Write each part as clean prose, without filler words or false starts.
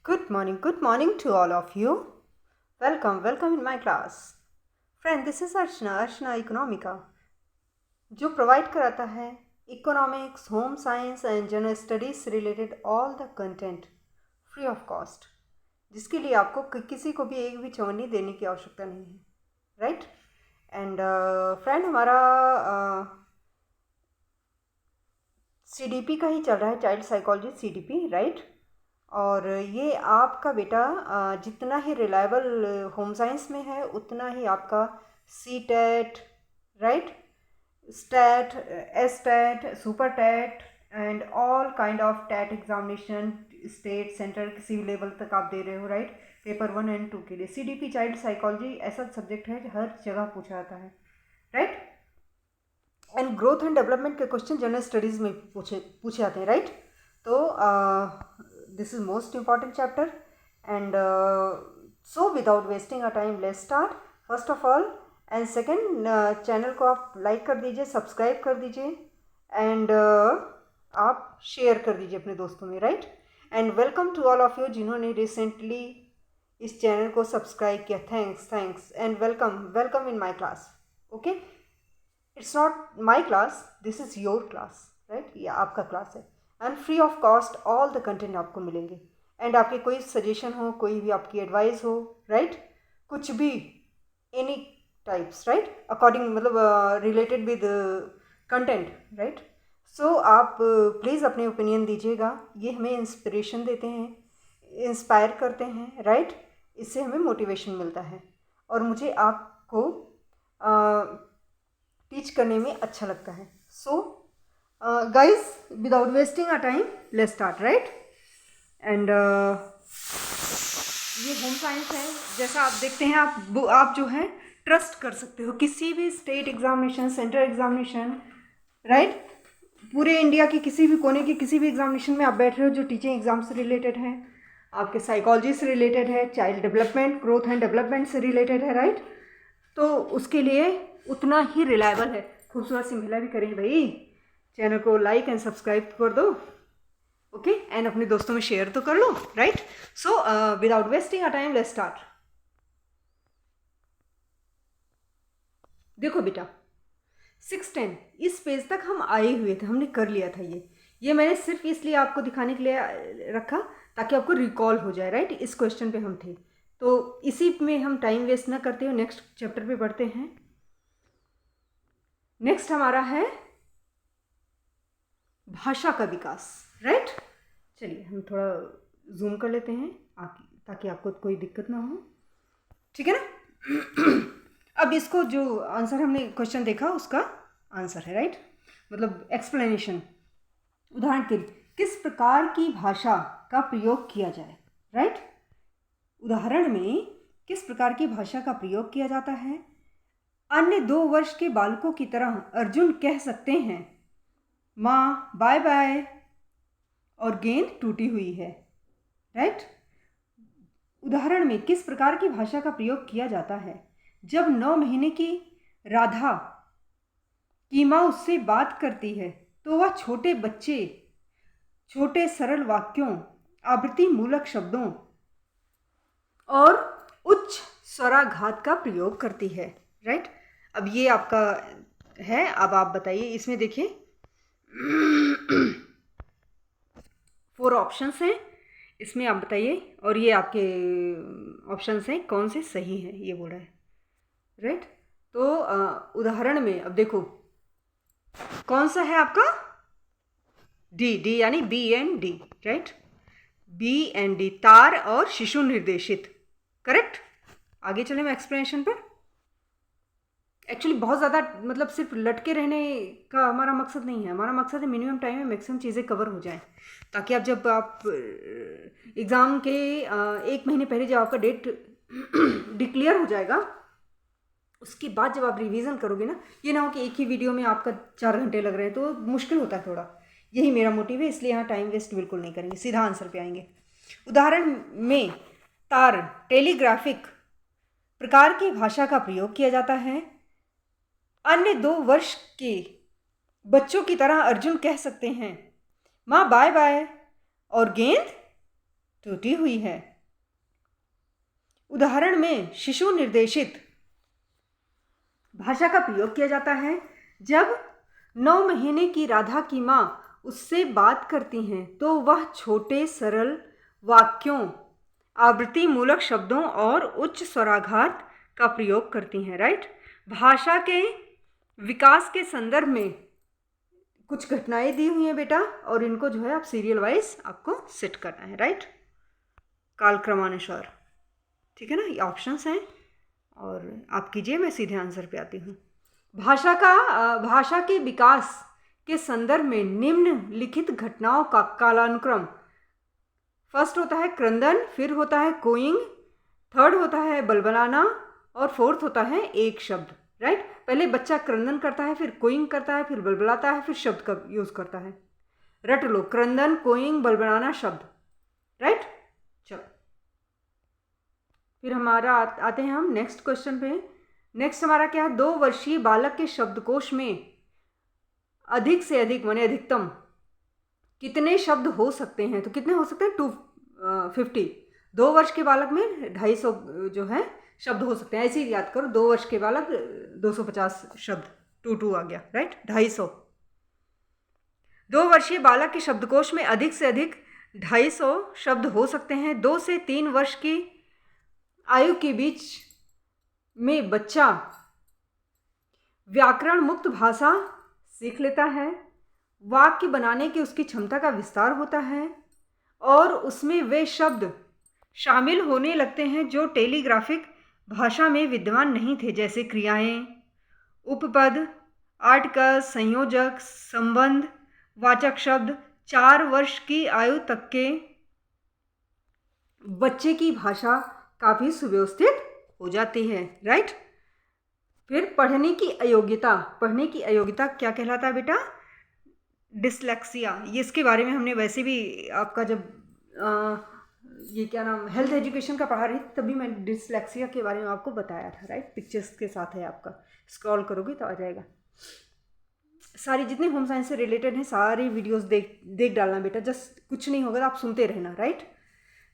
Good morning to all of you. Welcome in my class. Friend, this is Archana Economica, जो provide कराता है economics, home science and general studies से related all the content free of cost, जिसके लिए आपको किसी को भी एक भी चवन्नी देने की आवश्यकता नहीं है, राइट। एंड फ्रेंड, हमारा CDP का ही चल रहा है, चाइल्ड साइकोलॉजी CDP, राइट। और ये आपका बेटा जितना ही रिलायबल होम साइंस में है उतना ही आपका CTET, राइट, स्टैट, STET, super TET and all kind of TET examination, state centre किसी भी लेवल तक आप दे रहे हो, राइट। पेपर 1 और 2 के लिए CDP चाइल्ड साइकोलॉजी ऐसा सब्जेक्ट है हर जगह पूछा जाता है, right. And growth and development के क्वेश्चन जनरल स्टडीज़ में पूछे जाते हैं, राइट। तो this is most important chapter, and so without wasting our time, let's start first of all, and second, channel को आप लाइक कर दीजिए, सब्सक्राइब कर दीजिए, एंड आप शेयर कर दीजिए अपने दोस्तों में, right. And welcome to all of you जिन्होंने रिसेंटली इस चैनल को सब्सक्राइब किया, thanks and welcome in my class. Okay, it's not my class, this is your class, right. ये आपका क्लास है and free of cost all the content आपको मिलेंगे। And आपके कोई सजेशन हो, कोई भी आपकी एडवाइस हो, राइट, कुछ भी, एनी टाइप्स, राइट, अकॉर्डिंग मतलब रिलेटेड विद कंटेंट, राइट। सो आप प्लीज़ अपने ओपिनियन दीजिएगा, ये हमें इंस्पिरेशन देते हैं, इंस्पायर करते हैं, राइट। इससे हमें मोटिवेशन मिलता है और मुझे आपको टीच करने में अच्छा लगता है। सो guys, without wasting our time, let's start, right? And ये होम साइंस है, जैसा आप देखते हैं, आप जो है ट्रस्ट कर सकते हो किसी भी state examination, central examination, right. पूरे इंडिया के किसी भी कोने के किसी भी एग्जामिनेशन में आप बैठ रहे हो जो टीचिंग एग्जाम से रिलेटेड है, आपके साइकोलॉजी से रिलेटेड है, child development, growth and development से रिलेटेड है, राइट। तो उसके लिए उतना ही रिलायबल है। खूबसूरत सी महिला भी करेंगे भाई, चैनल को लाइक एंड सब्सक्राइब कर दो, ओके, एंड अपने दोस्तों में शेयर तो कर लो, right. So without wasting a time, let's start. देखो बेटा, 610 इस पेज तक हम आए हुए थे, हमने कर लिया था। ये मैंने सिर्फ इसलिए आपको दिखाने के लिए रखा ताकि आपको रिकॉल हो जाए, राइट। इस क्वेश्चन पे हम थे, तो इसी में हम टाइम वेस्ट ना करते हुए नेक्स्ट चैप्टर पे बढ़ते हैं। नेक्स्ट हमारा है भाषा का विकास, राइट। चलिए हम थोड़ा जूम कर लेते हैं ताकि आपको कोई दिक्कत ना हो, ठीक है ना। अब इसको जो आंसर हमने क्वेश्चन देखा उसका आंसर है, राइट, मतलब एक्सप्लेनेशन। उदाहरण के लिए, किस प्रकार की भाषा का प्रयोग किया जाए, राइट। उदाहरण में किस प्रकार की भाषा का प्रयोग किया जाता है। अन्य 2 वर्ष के बालकों की तरह अर्जुन कह सकते हैं, माँ बाय बाय, और गेंद टूटी हुई है, राइट। उदाहरण में किस प्रकार की भाषा का प्रयोग किया जाता है। जब 9 महीने की राधा की माँ उससे बात करती है तो वह छोटे बच्चे छोटे सरल वाक्यों, आवृत्ति मूलक शब्दों और उच्च स्वराघात का प्रयोग करती है, राइट। अब ये आपका है, अब आप बताइए, इसमें देखिए 4 ऑप्शंस हैं, इसमें आप बताइए, और ये आपके ऑप्शंस हैं, कौन से सही हैं, ये बोल रहा है, राइट। तो उदाहरण में अब देखो कौन सा है आपका, डी यानी B&D, राइट, B&D, तार और शिशु निर्देशित, करेक्ट। आगे चले मैं एक्सप्लेनेशन पर। एक्चुअली बहुत ज़्यादा मतलब सिर्फ लटके रहने का हमारा मकसद नहीं है, हमारा मकसद है मिनिमम टाइम में मैक्सिमम चीज़ें कवर हो जाएं, ताकि आप जब आप एग्ज़ाम के 1 महीने पहले जब आपका डेट डिक्लेयर हो जाएगा, उसके बाद जब आप रिवीजन करोगे ना, ये ना हो कि एक ही वीडियो में आपका 4 घंटे लग रहे हैं, तो मुश्किल होता है थोड़ा। यही मेरा मोटिव है, इसलिए यहाँ टाइम वेस्ट बिल्कुल नहीं करेंगे, सीधा आंसर पे आएंगे। उदाहरण में तार, टेलीग्राफिक प्रकार की भाषा का प्रयोग किया जाता है। अन्य 2 वर्ष के बच्चों की तरह अर्जुन कह सकते हैं, माँ बाय बाय, और गेंद टूटी हुई है। उदाहरण में शिशु निर्देशित भाषा का प्रयोग किया जाता है। जब 9 महीने की राधा की माँ उससे बात करती हैं तो वह छोटे सरल वाक्यों, आवृत्ति मूलक शब्दों और उच्च स्वराघात का प्रयोग करती हैं। राइट। भाषा के विकास के संदर्भ में कुछ घटनाएं दी हुई हैं बेटा, और इनको जो है आप सीरियल वाइज आपको सेट करना है। राइट, कालक्रमानुसार। ठीक है ना, ये ऑप्शंस हैं और आप कीजिए, मैं सीधे आंसर पे आती हूँ। भाषा के विकास के संदर्भ में निम्नलिखित घटनाओं का कालानुक्रम, फर्स्ट होता है क्रंदन, फिर होता है कोइंग, थर्ड होता है बलबलाना और फोर्थ होता है एक शब्द। राइट, पहले बच्चा क्रंदन करता है, फिर कोइंग करता है, फिर बलबलाता है, फिर शब्द का यूज करता है। रट लो, क्रंदन, कोइंग, बलबलाना, शब्द। राइट, चलो फिर हमारा आते हैं हम नेक्स्ट क्वेश्चन पे। नेक्स्ट हमारा क्या है, 2 वर्षीय बालक के शब्दकोश में अधिक से अधिक माने अधिकतम कितने शब्द हो सकते हैं? तो कितने हो सकते हैं? 250। 2 वर्ष के बालक में 250 जो है शब्द हो सकते हैं। ऐसे ही याद करो, 2 वर्ष के बालक 250 शब्द, 2 आ गया। राइट, 250। 2 वर्षीय बालक के शब्दकोश में अधिक से अधिक 250 शब्द हो सकते हैं। 2 से 3 वर्ष की आयु के बीच में बच्चा व्याकरण मुक्त भाषा सीख लेता है, वाक्य बनाने की उसकी क्षमता का विस्तार होता है और उसमें वे शब्द शामिल होने लगते हैं जो टेलीग्राफिक भाषा में विद्यमान नहीं थे, जैसे क्रियाएं, उपपद, आर्टिकल, संयोजक, संबंध, वाचक शब्द। 4 वर्ष की आयु तक के बच्चे की भाषा काफ़ी सुव्यवस्थित हो जाती है। राइट, फिर पढ़ने की अयोग्यता क्या कहलाता है बेटा? डिसलेक्सिया। ये इसके बारे में हमने वैसे भी आपका जब ये क्या नाम हेल्थ एजुकेशन का पढ़ा रही थी तभी मैं डिसलेक्सिया के बारे में आपको बताया था। राइट, पिक्चर्स के साथ है, आपका स्क्रॉल करोगे तो आ जाएगा। सारी जितने होम साइंस से रिलेटेड हैं सारी वीडियोस देख डालना बेटा, जस्ट कुछ नहीं होगा तो आप सुनते रहना। राइट,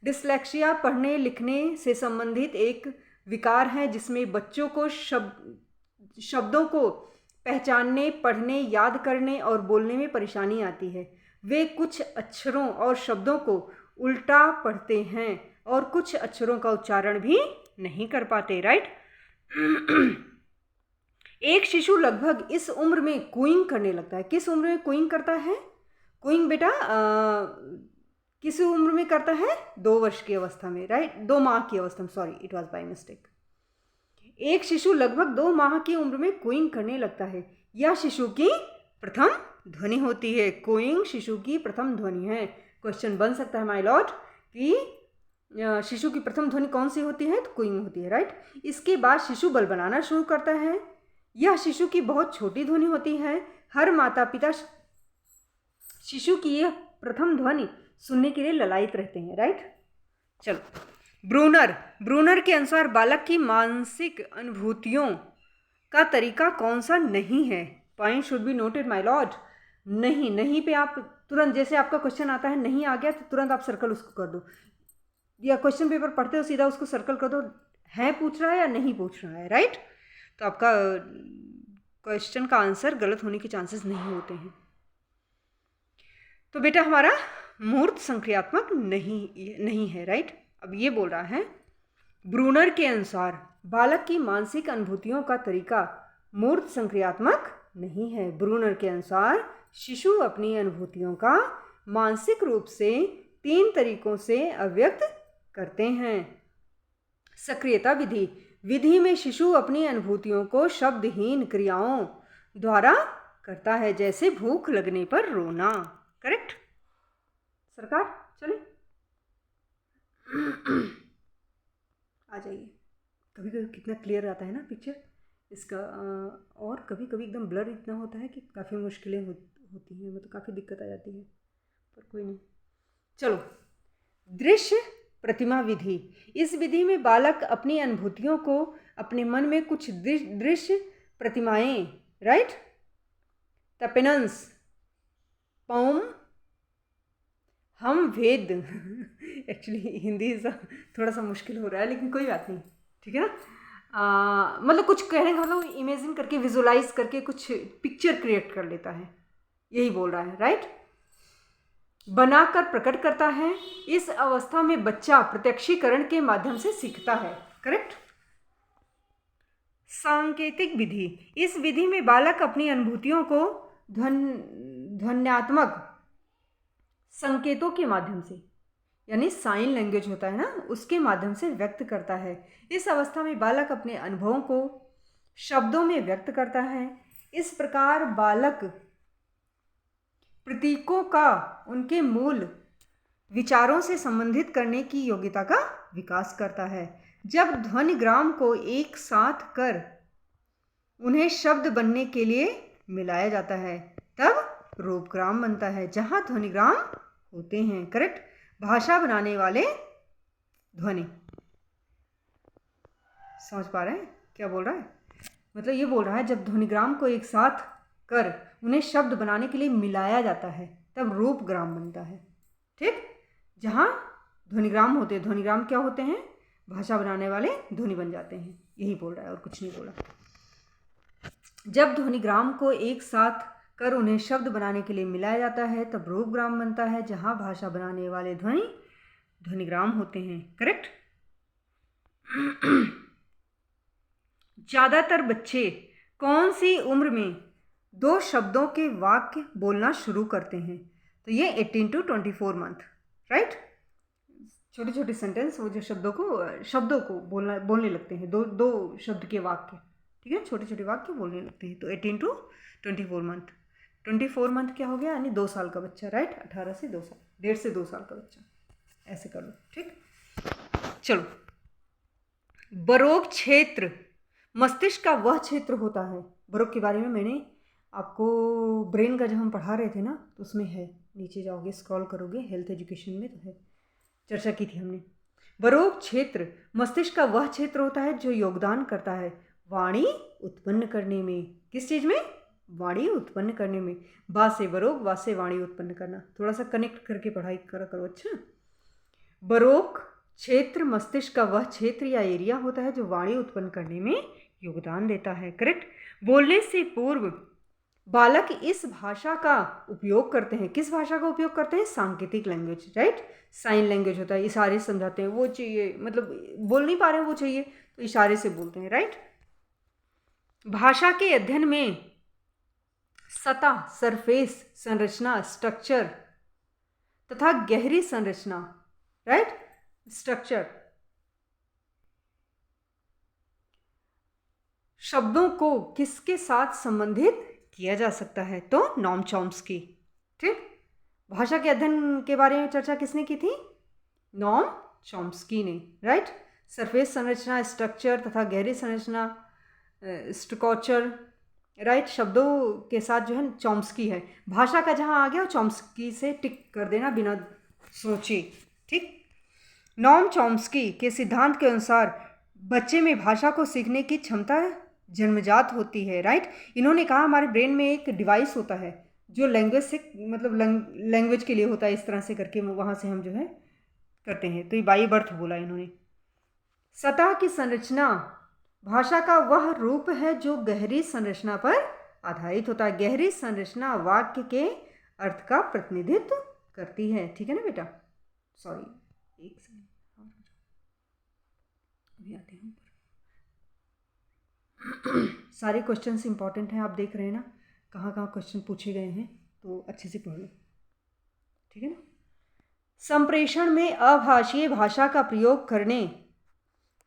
डिसलेक्सिया पढ़ने लिखने से संबंधित एक विकार है जिसमें बच्चों को शब्दों को पहचानने, पढ़ने, याद करने और बोलने में परेशानी आती है। वे कुछ अक्षरों और शब्दों को उल्टा पढ़ते हैं और कुछ अक्षरों का उच्चारण भी नहीं कर पाते। राइट, एक शिशु लगभग इस उम्र में कूइंग करने लगता है। किस उम्र में कूइंग करता है? कूइंग बेटा किस उम्र में करता है? 2 वर्ष की अवस्था में। राइट, 2 माह की अवस्था में, sorry it was by mistake. एक शिशु लगभग 2 माह की उम्र में कूइंग करने लगता है। यह शिशु की प्रथम ध्वनि होती है। कूइंग शिशु की प्रथम ध्वनि है। क्वेश्चन बन सकता है माय लॉर्ड कि शिशु की प्रथम ध्वनि कौन सी होती है? तो कूइंग होती है। राइट, इसके बाद शिशु बलबलाना शुरू करता है। यह शिशु की बहुत छोटी ध्वनि होती है। हर माता पिता शिशु की यह प्रथम ध्वनि सुनने के लिए ललायित रहते हैं। राइट, चलो ब्रूनर के अनुसार बालक की मानसिक अनुभूतियों का तरीका कौन सा नहीं है? Point should be noted my Lord. नहीं पे आप तुरंत, जैसे आपका क्वेश्चन आता है नहीं आ गया तो तुरंत आप सर्कल उसको कर दो, या क्वेश्चन पेपर पढ़ते हो सीधा उसको सर्कल कर दो, है पूछ रहा है या नहीं पूछ रहा है। राइट, तो आपका क्वेश्चन का आंसर गलत होने के चांसेस नहीं होते हैं। तो बेटा हमारा मूर्त संक्रियात्मक नहीं है। राइट, अब ये बोल रहा है ब्रूनर के अनुसार बालक की मानसिक अनुभूतियों का तरीका मूर्त संक्रियात्मक नहीं है। ब्रूनर के अनुसार शिशु अपनी अनुभूतियों का मानसिक रूप से 3 तरीकों से अभिव्यक्त करते हैं। सक्रियता विधि में शिशु अपनी अनुभूतियों को शब्दहीन क्रियाओं द्वारा करता है, जैसे भूख लगने पर रोना। करेक्ट सरकार, चले आ जाइए। कभी कभी कितना क्लियर आता है ना पिक्चर इसका, और कभी कभी एकदम ब्लर इतना होता है कि काफ़ी मुश्किलें होती हैं, मतलब काफ़ी दिक्कत आ जाती है, पर कोई नहीं। चलो, दृश्य प्रतिमा विधि। इस विधि में बालक अपनी अनुभूतियों को अपने मन में कुछ दृश्य प्रतिमाएं, राइट, तपेनंस, पौम, हम वेद एक्चुअली हिंदी थोड़ा सा मुश्किल हो रहा है, लेकिन कोई बात नहीं, ठीक है ना। मतलब कुछ कहने का मतलब इमेजिन करके, विजुलाइज करके कुछ पिक्चर क्रिएट कर लेता है, यही बोल रहा है, राइट। बनाकर प्रकट करता है। इस अवस्था में बच्चा प्रत्यक्षीकरण के माध्यम से सीखता है, करेक्ट। सांकेतिक विधि, इस विधि में बालक अपनी अनुभूतियों को ध्वन्यात्मक संकेतों के माध्यम से, यानी साइन लैंग्वेज होता है ना, उसके माध्यम से व्यक्त करता है। इस अवस्था में बालक अपने अनुभवों को शब्दों में व्यक्त करता है। इस प्रकार बालक प्रतीकों का उनके मूल विचारों से संबंधित करने की योग्यता का विकास करता है। जब ध्वनिग्राम को एक साथ कर उन्हें शब्द बनने के लिए मिलाया जाता है, तब रूपग्राम बनता है, जहां ध्वनिग्राम होते हैं, करेक्ट। भाषा बनाने वाले ध्वनि, समझ पा रहे हैं क्या बोल रहा है? मतलब ये बोल रहा है जब ध्वनिग्राम को एक साथ कर उन्हें शब्द बनाने के लिए मिलाया जाता है, तब रूपग्राम बनता है, ठीक। जहाँ ध्वनिग्राम होते हैं, ध्वनिग्राम क्या होते हैं? भाषा बनाने वाले ध्वनि बन जाते हैं, यही बोल रहा है और कुछ नहीं बोला। जब ध्वनिग्राम को एक साथ कर उन्हें शब्द बनाने के लिए मिलाया जाता है, तब रूपग्राम बनता है, जहाँ भाषा बनाने वाले ध्वनिग्राम होते हैं, करेक्ट। ज़्यादातर बच्चे कौन सी उम्र में 2 शब्दों के वाक्य बोलना शुरू करते हैं? तो ये 18 to 24 मंथ, राइट। छोटे छोटे सेंटेंस, वो जो शब्दों को बोलने लगते हैं, दो शब्द के वाक्य, ठीक है, छोटे छोटे वाक्य बोलने लगते हैं। तो 18 to 24 मंथ, 24 मंथ क्या हो गया? यानी 2 साल का बच्चा, राइट। 18 से 2 साल, 1.5 से 2 साल का बच्चा, ऐसे कर लो, ठीक। चलो, बरोग क्षेत्र मस्तिष्क का वह क्षेत्र होता है। बरोग के बारे में मैंने आपको ब्रेन का जब हम पढ़ा रहे थे ना, तो उसमें है, नीचे जाओगे स्क्रॉल करोगे, हेल्थ एजुकेशन में तो है, चर्चा की थी हमने। बरोग क्षेत्र मस्तिष्क का वह क्षेत्र होता है जो योगदान करता है वाणी उत्पन्न करने में। किस चीज़ में? वाणी उत्पन्न करने में। बा से बरोग, वा से वाणी उत्पन्न करना, थोड़ा सा कनेक्ट करके पढ़ाई करा करो, अच्छा। बरोग क्षेत्र मस्तिष्क का वह क्षेत्र या एरिया होता है जो वाणी उत्पन्न करने में योगदान देता है, करेक्ट। बोलने से पूर्व बालक इस भाषा का उपयोग करते हैं। किस भाषा का उपयोग करते हैं? सांकेतिक लैंग्वेज, राइट। साइन लैंग्वेज होता है, इशारे समझाते हैं, वो चाहिए, मतलब बोल नहीं पा रहे हैं वो चाहिए तो इशारे से बोलते हैं, राइट। भाषा के अध्ययन में सतह, सरफेस संरचना, स्ट्रक्चर तथा गहरी संरचना, राइट, स्ट्रक्चर, शब्दों को किसके साथ संबंधित किया जा सकता है? तो नॉम चॉम्स्की, ठीक। भाषा के अध्ययन के बारे में चर्चा किसने की थी? नॉम चॉम्स्की ने, राइट। सरफेस संरचना, स्ट्रक्चर तथा गहरी संरचना, स्ट्रक्चर, राइट, शब्दों के साथ जो है चॉम्स्की है। भाषा का जहाँ आ गया चॉम्स्की से टिक कर देना बिना सोचे, ठीक। नॉम चॉम्स्की के सिद्धांत के अनुसार बच्चे में भाषा को सीखने की क्षमता जन्मजात होती है, राइट। इन्होंने कहा हमारे ब्रेन में एक डिवाइस होता है जो लैंग्वेज से, मतलब लैंग्वेज के लिए होता है, इस तरह से करके वहाँ से हम जो है करते हैं। तो ये बाई बर्थ बोला इन्होंने। सतह की संरचना भाषा का वह रूप है जो गहरी संरचना पर आधारित होता है। गहरी संरचना वाक्य के अर्थ का प्रतिनिधित्व करती है, ठीक है ना बेटा। सॉरी, एक सेकंड, अभी आते हैं। सारे क्वेश्चंस इंपॉर्टेंट हैं, आप देख रहे हैं ना कहाँ कहाँ क्वेश्चन पूछे गए हैं, तो अच्छे से पढ़ लो, ठीक है ना। संप्रेषण में अभाषीय भाषा का प्रयोग करने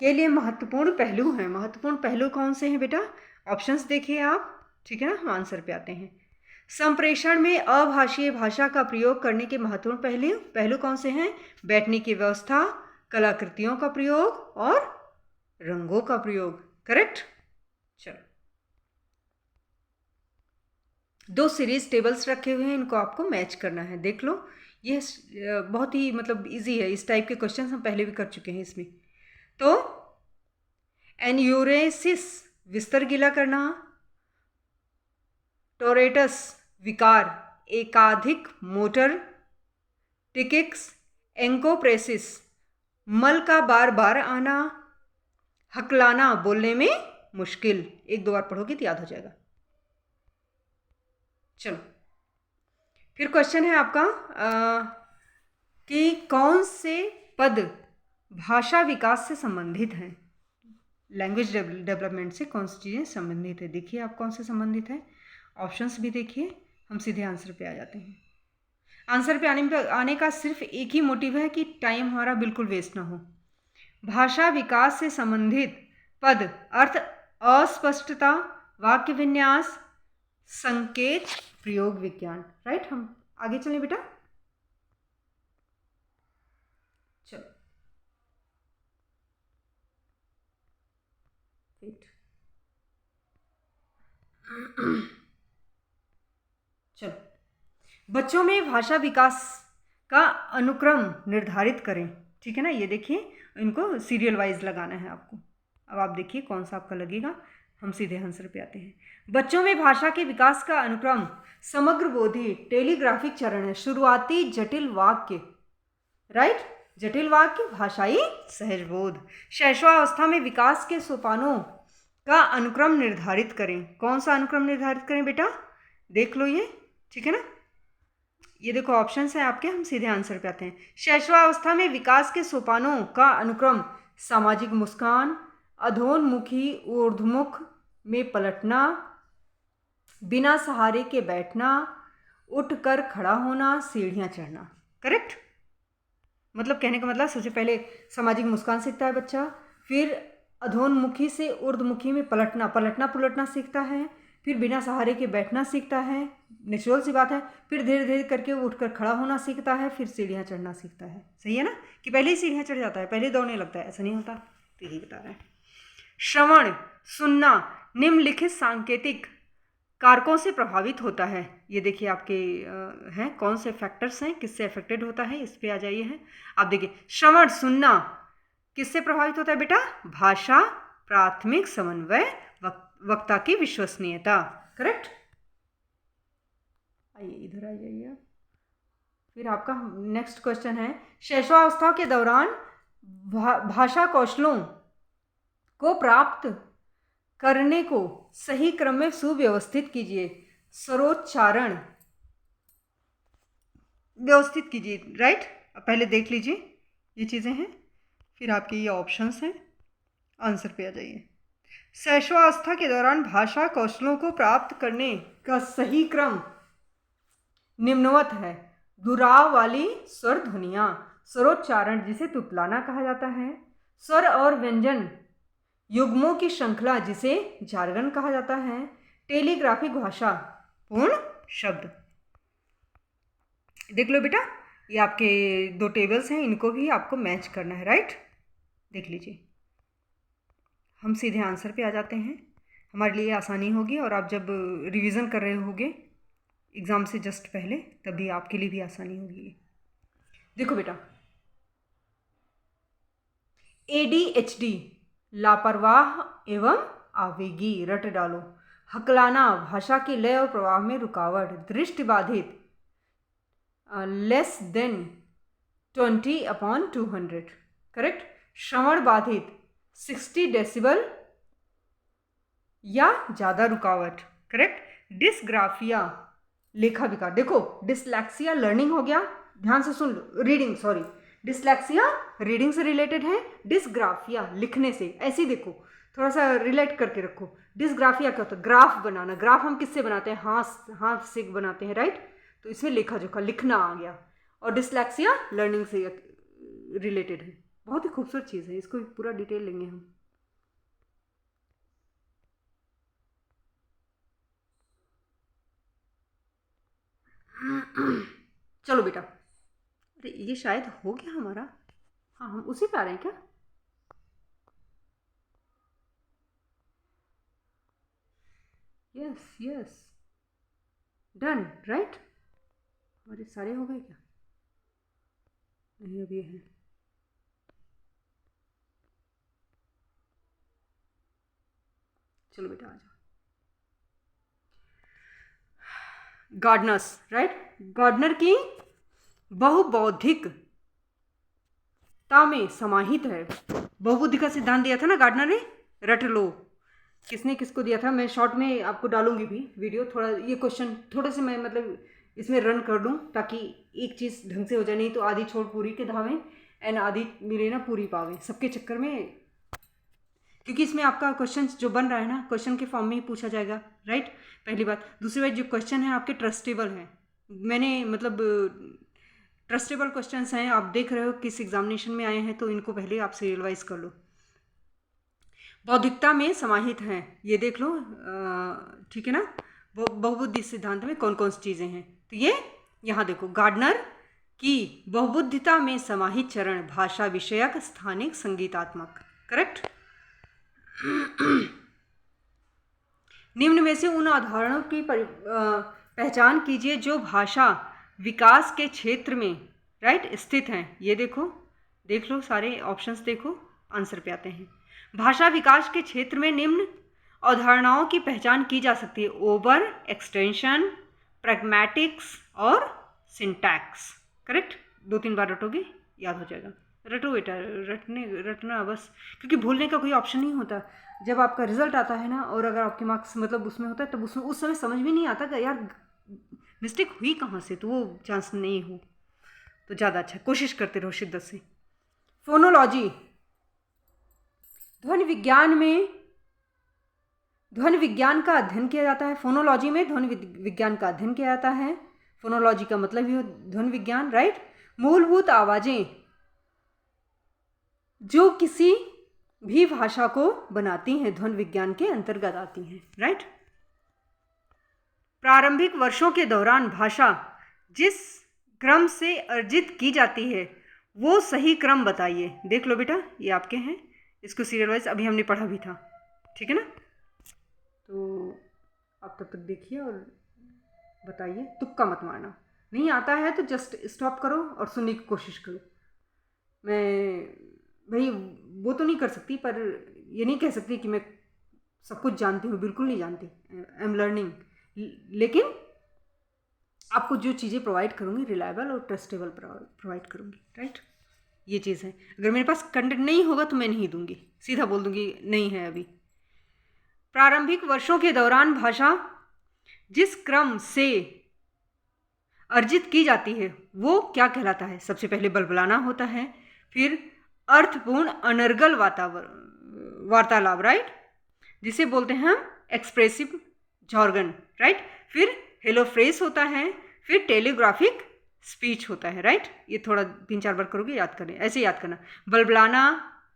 के लिए महत्वपूर्ण पहलू हैं। महत्वपूर्ण पहलू कौन से हैं बेटा? ऑप्शंस देखिए आप, ठीक है ना। हम आंसर पे आते हैं। संप्रेषण में अभाषीय भाषा का प्रयोग करने के महत्वपूर्ण पहलू कौन से हैं? बैठने की व्यवस्था, कलाकृतियों का प्रयोग और रंगों का प्रयोग, करेक्ट। चलो, 2 सीरीज टेबल्स रखे हुए हैं, इनको आपको मैच करना है, देख लो। ये बहुत ही मतलब इजी है, इस टाइप के क्वेश्चन हम पहले भी कर चुके हैं इसमें। तो एन्यूरेसिस विस्तर गीला करना, टोरेटस विकार एकाधिक मोटर, टिकिक्स एंकोप्रेसिस, मल का बार बार आना, हकलाना, बोलने में मुश्किल। एक दो बार पढ़ोगे तो याद हो जाएगा। चलो, फिर क्वेश्चन है आपका कि कौन से पद भाषा विकास से संबंधित हैं। लैंग्वेज डेवलपमेंट से कौन सी चीज़ें संबंधित है, देखिए आप कौन से संबंधित है। ऑप्शंस भी देखिए, हम सीधे आंसर पे आ जाते हैं। आंसर पे आने का सिर्फ एक ही मोटिव है कि टाइम हमारा बिल्कुल वेस्ट ना हो। भाषा विकास से संबंधित पद अर्थ, अस्पष्टता, वाक्य विन्यास, संकेत, प्रयोग विज्ञान। राइट, हम आगे चलें बेटा। चलो, चलो, बच्चों में भाषा विकास का अनुक्रम निर्धारित करें। ठीक है ना, ये देखिए, इनको सीरियल वाइज लगाना है आपको। अब आप देखिए कौन सा आपका लगेगा। हम सीधे आंसर पे आते हैं। बच्चों में भाषा के विकास का अनुक्रम समग्र बोधि टेलीग्राफिक चरण है। शुरुआती जटिल वाक्य, राइट, जटिल वाक्य, भाषाई सहजबोध। शैशवावस्था में विकास के सोपानों का अनुक्रम निर्धारित करें। कौन सा अनुक्रम निर्धारित करें बेटा, देख लो ये। ठीक है ना, ये देखो ऑप्शंस हैं आपके, हम सीधे आंसर पे आते हैं। शैशवावस्था में विकास के सोपानों का अनुक्रम सामाजिक मुस्कान, अधोन्मुखी ऊर्ध्वमुख में पलटना, बिना सहारे के बैठना, उठकर खड़ा होना, सीढ़ियां चढ़ना। करेक्ट, मतलब कहने का मतलब सबसे पहले सामाजिक मुस्कान सीखता है बच्चा, फिर अधोन्मुखी से ऊर्ध्वमुखी में पलटना पुलटना सीखता है, फिर बिना सहारे के बैठना सीखता है, नेचुरल सी बात है, फिर धीरे धीरे करके उठकर खड़ा होना सीखता है, फिर सीढ़ियाँ चढ़ना सीखता है। सही है ना, कि पहले ही सीढ़ियाँ चढ़ जाता है, पहले दौड़ने लगता है, ऐसा नहीं होता। तो यही बता रहे हैं। श्रवण, सुनना निम्नलिखित सांकेतिक कारकों से प्रभावित होता है। ये देखिए आपके हैं कौन से फैक्टर्स हैं, किससे अफेक्टेड होता है, इस पे आ जाइए हैं आप। देखिए, श्रवण सुनना किससे प्रभावित होता है बेटा, भाषा, प्राथमिक समन्वय, वक्ता की विश्वसनीयता। करेक्ट, आइए इधर आ जाइए। फिर आपका नेक्स्ट क्वेश्चन है, शैशवावस्था के दौरान भाषा कौशलों को प्राप्त करने को सही क्रम में सुव्यवस्थित कीजिए। स्वरोच्चारण व्यवस्थित कीजिए। राइट, पहले देख लीजिए ये चीज़ें हैं, फिर आपके ये ऑप्शंस हैं, आंसर पे आ जाइए। शैशवावस्था के दौरान भाषा कौशलों को प्राप्त करने का सही क्रम निम्नवत है। दुराव वाली स्वर ध्वनियाँ, स्वरोच्चारण जिसे तुतलाना कहा जाता है, स्वर और व्यंजन युग्मों की श्रृंखला जिसे जार्गन कहा जाता है, टेलीग्राफिक भाषा, पूर्ण शब्द। देख लो बेटा, ये आपके दो टेबल्स हैं, इनको भी आपको मैच करना है। राइट, देख लीजिए। हम सीधे आंसर पे आ जाते हैं, हमारे लिए आसानी होगी, और आप जब रिवीजन कर रहे होगे एग्ज़ाम से जस्ट पहले, तभी आपके लिए भी आसानी होगी। देखो बेटा, ADHD लापरवाह एवं आवेगी, रट डालो। हकलाना भाषा की लय और प्रवाह में रुकावट। दृष्टिबाधित लेस देन 20/200। करेक्ट, श्रवण बाधित 60 डेसिबल या ज़्यादा रुकावट। करेक्ट, डिस्ग्राफिया लेखा विकार। देखो, डिसलैक्सिया लर्निंग हो गया, ध्यान से सुन लो, रीडिंग, सॉरी, डिसलैक्सिया रीडिंग से रिलेटेड है, डिसग्राफिया लिखने से। ऐसे ही देखो, थोड़ा सा रिलेट करके रखो। डिसग्राफिया क्या होता है, ग्राफ बनाना। ग्राफ हम किससे बनाते हैं, हाथ से बनाते हैं। राइट, तो इसमें लेखा जोखा लिखना आ गया, और डिसलैक्सिया लर्निंग से रिलेटेड है। बहुत ही खूबसूरत चीज़ है, इसको पूरा डिटेल लेंगे हम। चलो बेटा, अरे ये शायद हो गया हमारा। हाँ, हम उसी पे आ रहे हैं क्या, यस यस, डन। राइट, हमारे सारे हो गए क्या, नहीं अभी है। चलो बेटा आ जाओ। गार्डनर्स, राइट, गार्डनर की बहुबौद्धिक बहुबुद्धिता में समाहित है। बहुबुद्धि का सिद्धांत दिया था ना गार्डनर ने, रट लो। किसने किसको दिया था, मैं शॉर्ट में आपको डालूंगी भी वीडियो। थोड़ा ये क्वेश्चन थोड़े से मैं मतलब इसमें रन कर दूं ताकि एक चीज़ ढंग से हो जाए, नहीं तो आधी छोड़ पूरी के धावे एंड आधी मिले ना पूरी पावे, सबके चक्कर में। क्योंकि इसमें आपका क्वेश्चन जो बन रहा है ना, क्वेश्चन के फॉर्म में ही पूछा जाएगा, राइट। पहली बात। दूसरी बात, जो क्वेश्चन है आपके ट्रस्टेबल हैं। मैंने मतलब ट्रस्टेबल क्वेश्चंस हैं, आप देख रहे हो किस एग्जामिनेशन में आए हैं, तो इनको पहले आप सीरियल वाइज कर लो। बौद्धिकता में समाहित हैं, ये देख लो, ठीक है ना। बहुबुद्धि सिद्धांत में कौन कौन सी चीज़ें हैं, तो ये यहाँ देखो, गार्डनर की बहुबुद्धिता में समाहित चरण भाषा विषयक स्थानिक संगीतात्मक, करेक्ट। निम्न में से उन उदाहरणों की पहचान कीजिए जो भाषा विकास के क्षेत्र में, राइट, स्थित हैं। ये देखो, देख लो सारे ऑप्शंस, देखो आंसर पे आते हैं। भाषा विकास के क्षेत्र में निम्न अवधारणाओं की पहचान की जा सकती है: ओवर, एक्सटेंशन, प्रैग्मैटिक्स और सिंटैक्स, करेक्ट। 2-3 बार रटोगे याद हो जाएगा। रटो बेटा, रटना बस, क्योंकि भूलने का कोई ऑप्शन नहीं होता। जब आपका रिजल्ट आता है ना, और अगर आपके मार्क्स मतलब उसमें होता है, तब उसमें उस समय समझ में नहीं आता कि यार मिस्टेक हुई कहाँ से, तो वो चांस नहीं हो तो ज़्यादा अच्छा। कोशिश करते रहो शिद्दत से। फोनोलॉजी, ध्वनि विज्ञान का अध्ययन किया जाता है। फोनोलॉजी में ध्वनि विज्ञान का अध्ययन किया जाता है। फोनोलॉजी का मतलब ही ध्वनि विज्ञान, राइट। मूलभूत आवाजें जो किसी भी भाषा को बनाती हैं ध्वनि विज्ञान के अंतर्गत आती हैं, राइट। प्रारंभिक वर्षों के दौरान भाषा जिस क्रम से अर्जित की जाती है वो सही क्रम बताइए। देख लो बेटा, ये आपके हैं, इसको सीरियल वाइज अभी हमने पढ़ा भी था, ठीक है ना। तो आप तब तक देखिए और बताइए, तुक्का मत मारना। नहीं आता है तो जस्ट स्टॉप करो और सुनने की कोशिश करो। मैं भाई वो तो नहीं कर सकती, पर ये नहीं कह सकती कि मैं सब कुछ जानती हूँ, बिल्कुल नहीं जानती। आई एम लर्निंग, लेकिन आपको जो चीज़ें प्रोवाइड करूँगी रिलायबल और ट्रस्टेबल प्रोवाइड करूँगी, राइट। ये चीज़ है। अगर मेरे पास कंटेंट नहीं होगा तो मैं नहीं दूंगी, सीधा बोल दूंगी नहीं है अभी। प्रारंभिक वर्षों के दौरान भाषा जिस क्रम से अर्जित की जाती है वो क्या कहलाता है? सबसे पहले बलबलाना होता है, फिर अर्थपूर्ण अनर्गल वार्तालाप, राइट, जिसे बोलते हैं हम एक्सप्रेसिव जॉर्गन, राइट। फिर हेलो फ्रेज होता है, फिर टेलीग्राफिक स्पीच होता है, राइट। ये थोड़ा 3-4 बार करोगे, याद करें, ऐसे याद करना। बलबलाना,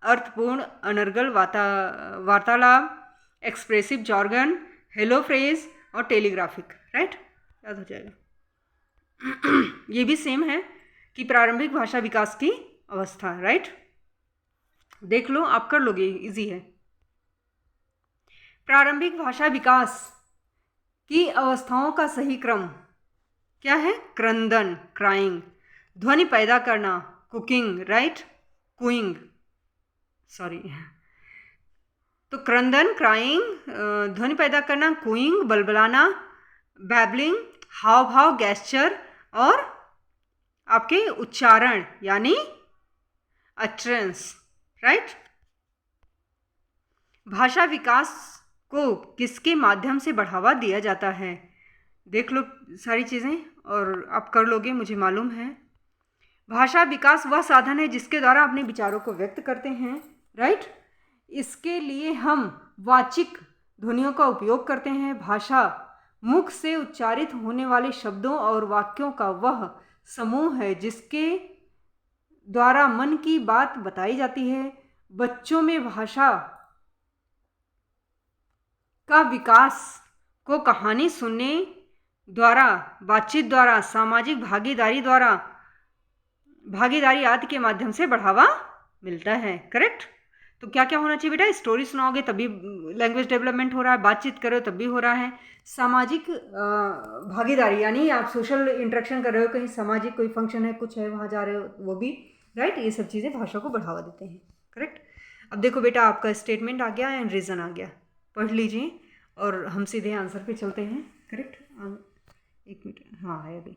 अर्थपूर्ण अनर्गल वार्तालाप, एक्सप्रेसिव जॉर्गन, हेलो फ्रेज और टेलीग्राफिक, राइट, याद हो जाएगा। ये भी सेम है कि प्रारंभिक भाषा विकास की अवस्था, राइट। देख लो, आप कर लोगे, इजी है। प्रारंभिक भाषा विकास की अवस्थाओं का सही क्रम क्या है? क्रंदन, क्राइंग, ध्वनि पैदा करना, कुकिंग, राइट, कूइंग, सॉरी। तो क्रंदन, क्राइंग, ध्वनि पैदा करना, कूइंग, बलबलाना, बैबलिंग, हाव भाव, गेस्चर और आपके उच्चारण यानी अटरेंस, राइट। भाषा विकास को किसके माध्यम से बढ़ावा दिया जाता है? देख लो सारी चीज़ें और आप कर लोगे, मुझे मालूम है। भाषा विकास वह साधन है जिसके द्वारा अपने विचारों को व्यक्त करते हैं, राइट। इसके लिए हम वाचिक ध्वनियों का उपयोग करते हैं। भाषा मुख से उच्चारित होने वाले शब्दों और वाक्यों का वह समूह है जिसके द्वारा मन की बात बताई जाती है। बच्चों में भाषा का विकास को कहानी सुनने द्वारा, बातचीत द्वारा, सामाजिक भागीदारी आदि के माध्यम से बढ़ावा मिलता है, करेक्ट। तो क्या क्या होना चाहिए बेटा? स्टोरी सुनाओगे तभी लैंग्वेज डेवलपमेंट हो रहा है, बातचीत करो तब भी हो रहा है। सामाजिक भागीदारी यानी आप सोशल इंटरेक्शन कर रहे हो, कहीं सामाजिक कोई फंक्शन है, कुछ है, वहाँ जा रहे हो, वो भी, राइट। ये सब चीज़ें भाषा को बढ़ावा देते हैं, करेक्ट। अब देखो बेटा, आपका स्टेटमेंट आ गया एंड रीज़न आ गया, पढ़ लीजिए और हम सीधे आंसर पे चलते हैं, करेक्ट। 1 मिनट, हाँ है अभी।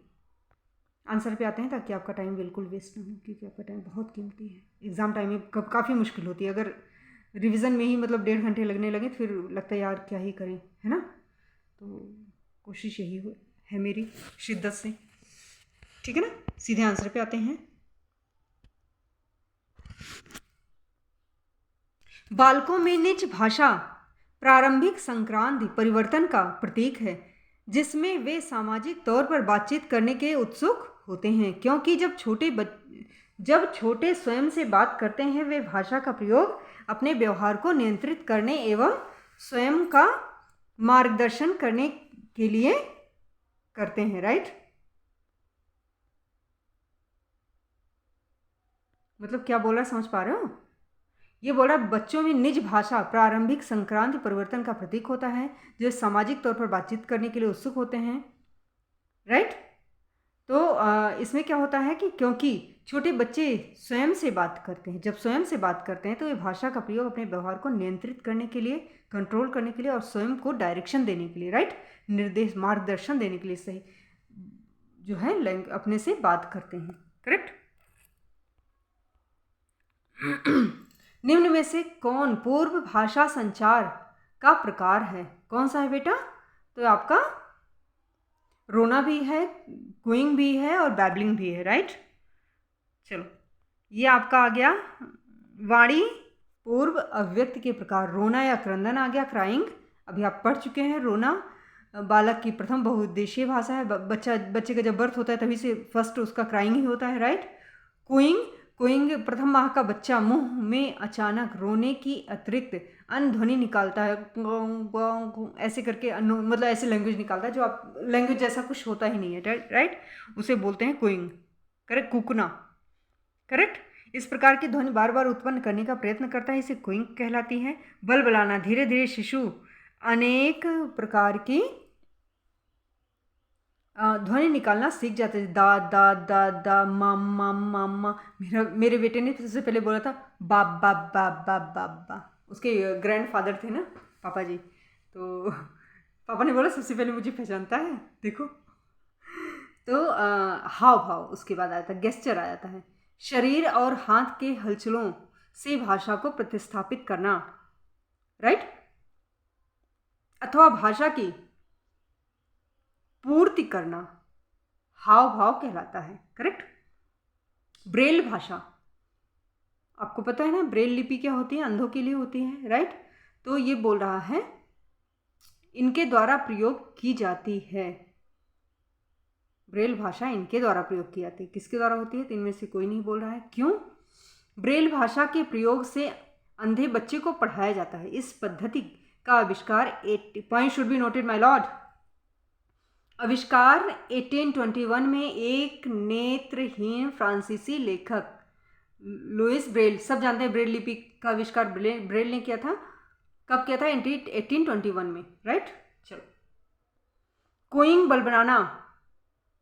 आंसर पे आते हैं ताकि आपका टाइम बिल्कुल वेस्ट ना हो, क्योंकि आपका टाइम बहुत कीमती है। एग्ज़ाम टाइम में काफ़ी मुश्किल होती है, अगर रिवीजन में ही मतलब 1.5 घंटे लगने लगे फिर लगता है यार क्या ही करें, है ना। तो कोशिश यही है मेरी शिद्दत से, ठीक है ना। सीधे आंसर पे आते हैं। बालकों में निज भाषा प्रारंभिक संक्रांति परिवर्तन का प्रतीक है, जिसमें वे सामाजिक तौर पर बातचीत करने के उत्सुक होते हैं, क्योंकि जब छोटे स्वयं से बात करते हैं, वे भाषा का प्रयोग अपने व्यवहार को नियंत्रित करने एवं स्वयं का मार्गदर्शन करने के लिए करते हैं, राइट। मतलब क्या बोल रहा है, समझ पा रहे हो। ये बोल रहा है बच्चों में निज भाषा प्रारंभिक संक्रांति परिवर्तन का प्रतीक होता है, जो सामाजिक तौर पर बातचीत करने के लिए उत्सुक होते हैं, राइट। तो इसमें क्या होता है कि क्योंकि छोटे बच्चे स्वयं से बात करते हैं, जब स्वयं से बात करते हैं तो ये भाषा का प्रयोग अपने व्यवहार को नियंत्रित करने के लिए, कंट्रोल करने के लिए और स्वयं को डायरेक्शन देने के लिए, राइट, निर्देश मार्गदर्शन देने के लिए सही जो है अपने से बात करते हैं, करेक्ट। निम्न में से कौन पूर्व भाषा संचार का प्रकार है? कौन सा है बेटा? तो आपका रोना भी है, गोइंग भी है और बैबलिंग भी है, राइट। चलो, ये आपका आ गया वाणी पूर्व अव्यक्त के प्रकार। रोना या क्रंदन आ गया, क्राइंग, अभी आप पढ़ चुके हैं। रोना बालक की प्रथम बहुउद्देशीय भाषा है। बच्चे का जब बर्थ होता है तभी से फर्स्ट उसका क्राइंग ही होता है, राइट। कोइंग प्रथम माह का बच्चा मुंह में अचानक रोने की अतिरिक्त अन्य ध्वनि निकालता है, ऐसे करके मतलब ऐसे लैंग्वेज निकालता है जो आप लैंग्वेज जैसा कुछ होता ही नहीं है, राइट। उसे बोलते हैं कोइंग, करेक्ट, कुकना, करेक्ट। इस प्रकार की ध्वनि बार बार उत्पन्न करने का प्रयत्न करता है, इसे कोइंग कहलाती है। बलबलाना, धीरे धीरे शिशु अनेक प्रकार की ध्वनि निकालना सीख जाते हैं। दा दा दा दा, मम मम मम। मेरे बेटे ने सबसे पहले बोला था बाप बाप बाप बाप बाप बा। उसके ग्रैंडफादर थे ना पापा जी, तो पापा ने बोला सबसे पहले मुझे पहचानता है, देखो। तो हाव भाव उसके बाद आया था, गेस्चर आया था। शरीर और हाथ के हलचलों से भाषा को प्रतिस्थापित करना, राइट, अथवा भाषा की पूर्ति करना हाव भाव कहलाता है, करेक्ट। ब्रेल भाषा, आपको पता है ना ब्रेल लिपि क्या होती है? अंधों के लिए होती है, राइट। तो ये बोल रहा है इनके द्वारा प्रयोग की जाती है, ब्रेल भाषा इनके द्वारा प्रयोग की जाती है। किसके द्वारा होती है? तो इनमें से कोई नहीं बोल रहा है। क्यों? ब्रेल भाषा के प्रयोग से अंधे बच्चे को पढ़ाया जाता है। इस पद्धति का आविष्कार point should be noted my Lord. आविष्कार 1821 में एक नेत्रहीन फ्रांसीसी लेखक लुइस ब्रेल, सब जानते हैं ब्रेल लिपि का आविष्कार ब्रेल ने किया था। कब किया था? 1821 में, राइट। चलो, कोइंग बलबनाना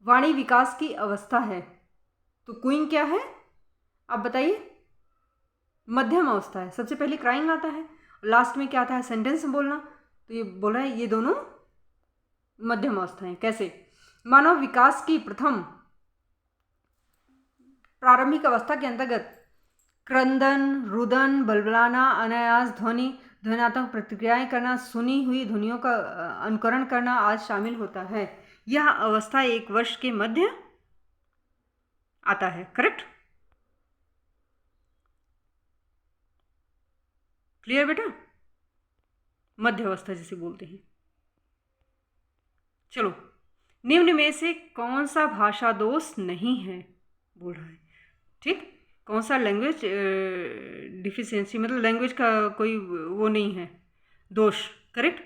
वाणी विकास की अवस्था है। तो कोइंग क्या है आप बताइए? मध्यम अवस्था है। सबसे पहले क्राइंग आता है, लास्ट में क्या आता है? सेंटेंस बोलना। तो ये बोल रहा है ये दोनों मध्यम अवस्थाएं। कैसे? मानव विकास की प्रथम प्रारंभिक अवस्था के अंतर्गत क्रंदन, रुदन, बलबलाना, अनायास ध्वन्यात्मक प्रतिक्रियाएं करना, सुनी हुई ध्वनियों का अनुकरण करना आज शामिल होता है। यह अवस्था 1 वर्ष के मध्य आता है, करेक्ट। क्लियर बेटा? मध्य अवस्था जिसे बोलते हैं। चलो, निम्न में से कौन सा भाषा दोष नहीं है बोल रहा है, ठीक। कौन सा लैंग्वेज डिफिशियंसी, मतलब लैंग्वेज का कोई वो नहीं है दोष, करेक्ट।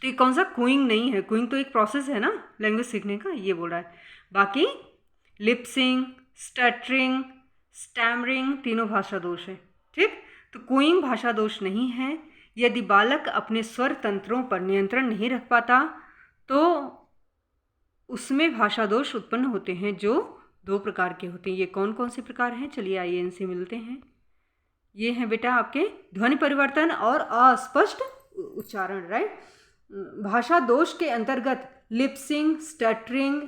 तो ये कौन सा? कोइंग नहीं है। कोइंग तो एक प्रोसेस है ना लैंग्वेज सीखने का, ये बोल रहा है। बाकी लिपसिंग, स्टटरिंग, स्टैमरिंग तीनों भाषा दोष है, ठीक। तो कोइंग भाषा दोष नहीं है। यदि बालक अपने स्वर तंत्रों पर नियंत्रण नहीं रख पाता तो उसमें भाषा दोष उत्पन्न होते हैं, जो 2 प्रकार के होते हैं। ये कौन कौन से प्रकार हैं? चलिए आइए इनसे मिलते हैं। ये हैं बेटा आपके ध्वनि परिवर्तन और अस्पष्ट उच्चारण, राइट। भाषा दोष के अंतर्गत लिपसिंग, स्टटरिंग,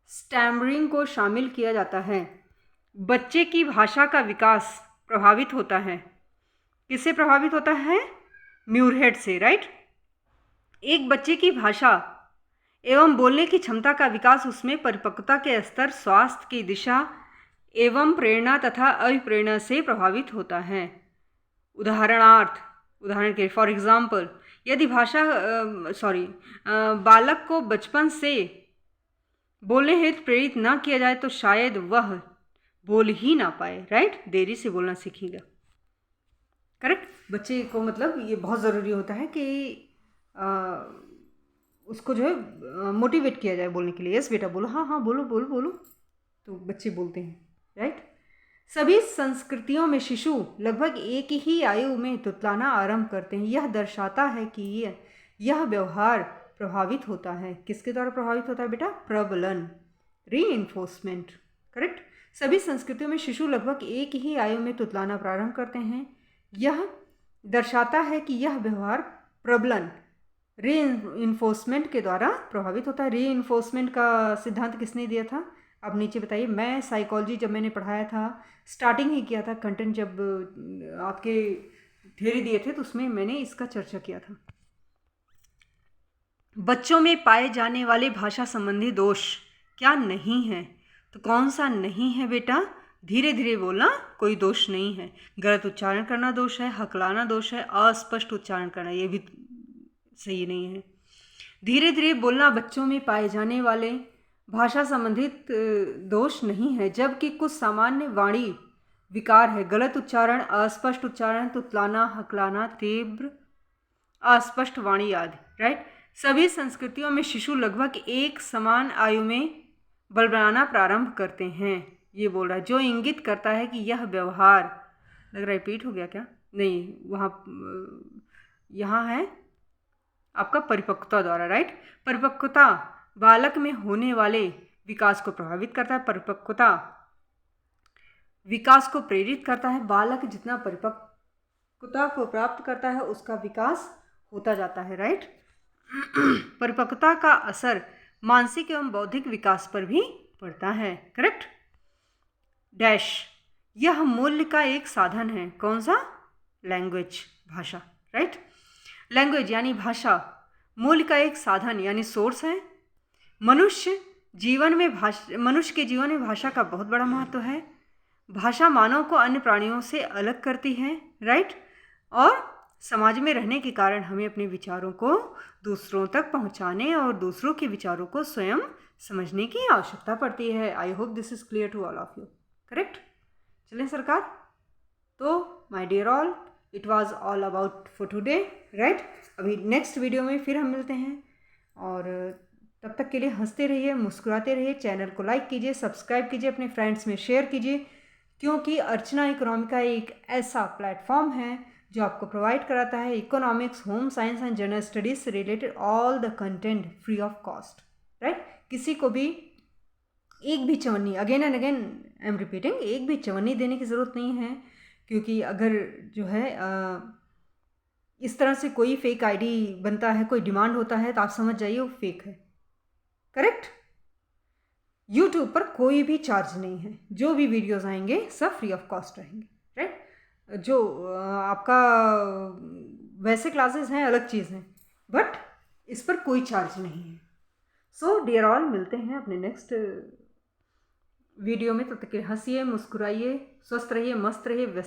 स्टैमरिंग को शामिल किया जाता है। बच्चे की भाषा का विकास प्रभावित होता है। किससे प्रभावित होता है? म्यूरहेड से, राइट। एक बच्चे की भाषा एवं बोलने की क्षमता का विकास उसमें परिपक्वता के स्तर, स्वास्थ्य की दिशा एवं प्रेरणा तथा अभिप्रेरणा से प्रभावित होता है। उदाहरण के फॉर एग्जाम्पल, यदि बालक को बचपन से बोलने हेतु प्रेरित ना किया जाए तो शायद वह बोल ही ना पाए, राइट। देरी से बोलना सीखेगा, करेक्ट। बच्चे को मतलब ये बहुत ज़रूरी होता है कि उसको जो है मोटिवेट किया जाए बोलने के लिए। यस बेटा बोलो, हाँ हाँ बोलो बोलो बोलो, तो बच्चे बोलते हैं, राइट। सभी संस्कृतियों में शिशु लगभग एक ही आयु में तुतलाना आरंभ करते हैं। यह दर्शाता है कि यह व्यवहार प्रभावित होता है। किसके द्वारा प्रभावित होता है बेटा? प्रबलन, रीइंफोर्समेंट, करेक्ट। सभी संस्कृतियों में शिशु लगभग एक ही आयु में तुतलाना प्रारंभ करते हैं। यह दर्शाता है कि यह व्यवहार प्रबलन, रीइंफोर्समेंट के द्वारा प्रभावित होता है। रीइंफोर्समेंट का सिद्धांत किसने दिया था? अब नीचे बताइए। मैं साइकोलॉजी जब मैंने पढ़ाया था, स्टार्टिंग ही किया था, कंटेंट जब आपके थ्योरी दिए थे तो उसमें मैंने इसका चर्चा किया था। बच्चों में पाए जाने वाले भाषा संबंधी दोष क्या नहीं है? तो कौन सा नहीं है बेटा? धीरे धीरे बोलना कोई दोष नहीं है। गलत उच्चारण करना दोष है, हकलाना दोष है, अस्पष्ट उच्चारण करना ये भी सही नहीं है। धीरे धीरे बोलना बच्चों में पाए जाने वाले भाषा संबंधित दोष नहीं है, जबकि कुछ सामान्य वाणी विकार है। गलत उच्चारण, अस्पष्ट उच्चारण, तुतलाना, हकलाना, तीव्र अस्पष्ट वाणी आदि, राइट। सभी संस्कृतियों में शिशु लगभग एक समान आयु में बड़बड़ाना प्रारंभ करते हैं, ये बोल रहा है, जो इंगित करता है कि यह व्यवहार, लग रहा है रिपीट हो गया क्या? नहीं, यहाँ है आपका परिपक्वता द्वारा, राइट। परिपक्वता बालक में होने वाले विकास को प्रभावित करता है। परिपक्वता विकास को प्रेरित करता है। बालक जितना परिपक्वता को प्राप्त करता है उसका विकास होता जाता है, राइट। परिपक्वता का असर मानसिक एवं बौद्धिक विकास पर भी पड़ता है, करेक्ट। डैश, यह मूल्य का एक साधन है। कौन सा? लैंग्वेज, भाषा, राइट। लैंग्वेज यानी भाषा मूल्य का एक साधन यानी सोर्स है। मनुष्य के जीवन में भाषा का बहुत बड़ा महत्व है। भाषा मानव को अन्य प्राणियों से अलग करती है, राइट। और समाज में रहने के कारण हमें अपने विचारों को दूसरों तक पहुंचाने और दूसरों के विचारों को स्वयं समझने की आवश्यकता पड़ती है। I hope this is clear to all of you, correct. चलें सरकार, तो my dear all, it was all about for today, right. अभी नेक्स्ट वीडियो में फिर हम मिलते हैं, और तब तक के लिए हंसते रहिए, मुस्कुराते रहिए। चैनल को लाइक कीजिए, सब्सक्राइब कीजिए, अपने फ्रेंड्स में शेयर कीजिए, क्योंकि अर्चना इकोनॉमिका एक ऐसा प्लेटफॉर्म है जो आपको प्रोवाइड कराता है economics, home science and general studies से related all the content free of cost, right. किसी को भी एक भी चवन्नी, again and again I am repeating, एक भी चवन्नी देने की ज़रूरत नहीं है, क्योंकि अगर जो है इस तरह से कोई फेक आईडी बनता है, कोई डिमांड होता है, तो आप समझ जाइए वो फेक है, करेक्ट। यूट्यूब पर कोई भी चार्ज नहीं है, जो भी वीडियोस आएंगे सब फ्री ऑफ कॉस्ट रहेंगे, राइट। जो आपका वैसे क्लासेस हैं अलग चीज़ हैं, बट इस पर कोई चार्ज नहीं है। सो डियर ऑल, मिलते हैं अपने नेक्स्ट वीडियो में। तब तक के हंसिए, मुस्कुराइए, स्वस्थ रहिए, मस्त रहिए।